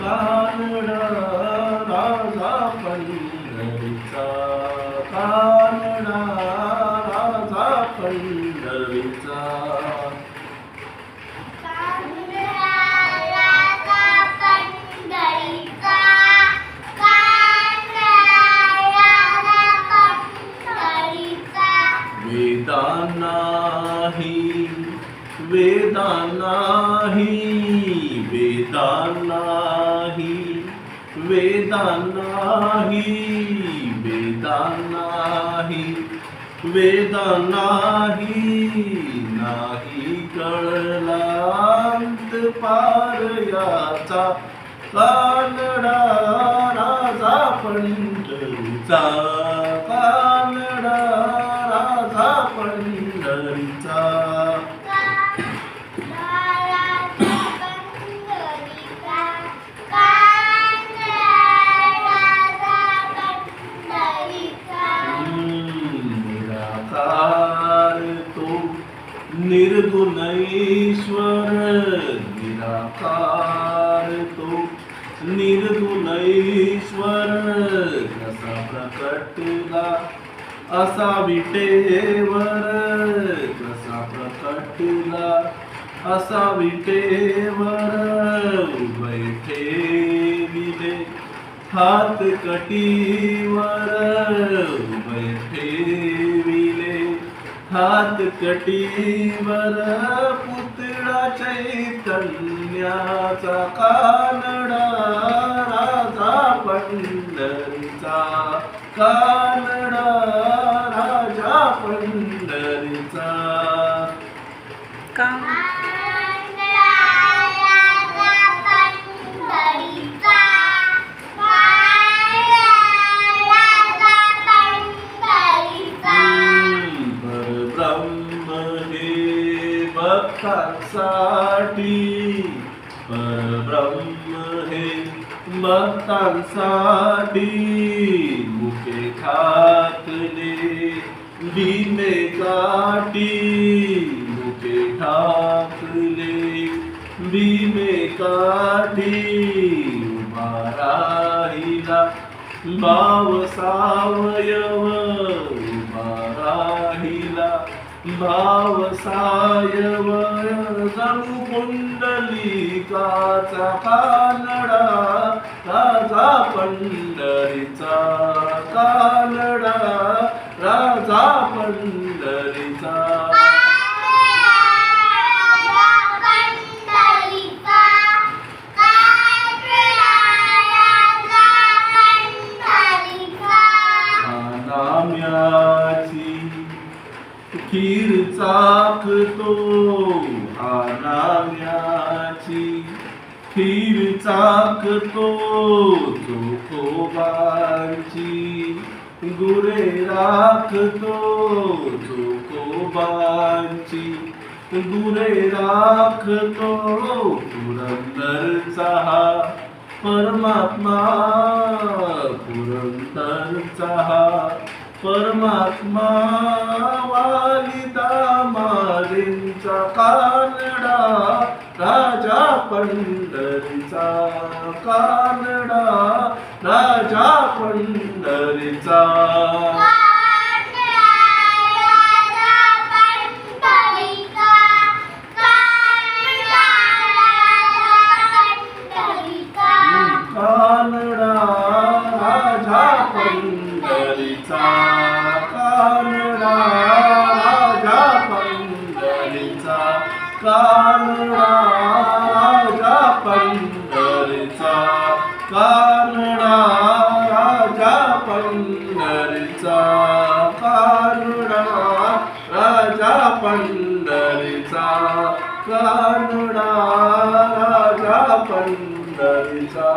कानडा राजा पंढरीचा, कानडा राजा पंढरीचा. वेदांनाही वेदांनाही वेदांनाही वेदांनाही वेदांनाही वेदांनाही नाही कळलांत पार याचा, कानडा राजा पंढरीचा, कानडा राजा पंढरीचा. निराकार तो निर्गुणेश्वर, निराकार तो निर्गुणेश्वर, कसा प्रकटला असा विटेवर, कसा प्रकटला असा विटेवर. उभय ठेविले हात कटीवर, उभय ठेविले हात कटीवर. पुतळा चैतन्याचा, कानडा राजा पंढरीचा, कानडा राजा पंढरीचा. परब्रह्म हे भक्तांसाठी, परब्रह्म हे भक्तांसाठी. मुखे ठाकले भीमे काठी, मुखे ठाकले भीमे काठी. उभा राहिला भाव सावयव, उभा राहिला भाव सावयव. जणू पुंडलिकाचा, कानडा राजा पंढरीचा, कानडा राजा पंढरीचा. नाम्याची खीर चाखतो, हा नाम्याची खीर चाखतो. चोखोबांची गुरे राखतो, चोखोबांची गुरे राखतो. पुरंदरचा हा परमात्मा, पुरंदरचा हा परमात्मा. वालिदा मारेंचा, कानडा राजा पंढरीचा, कानडा राजा पंढरीचा. कानडा राजा पंढरीचा, कानडा राजा पंढरीचा, कानडा राजा पंढरीचा, कानडा राजा पंढरीचा, कानडा राजा पंढरीचा, कानडा राजा पंढरीचा.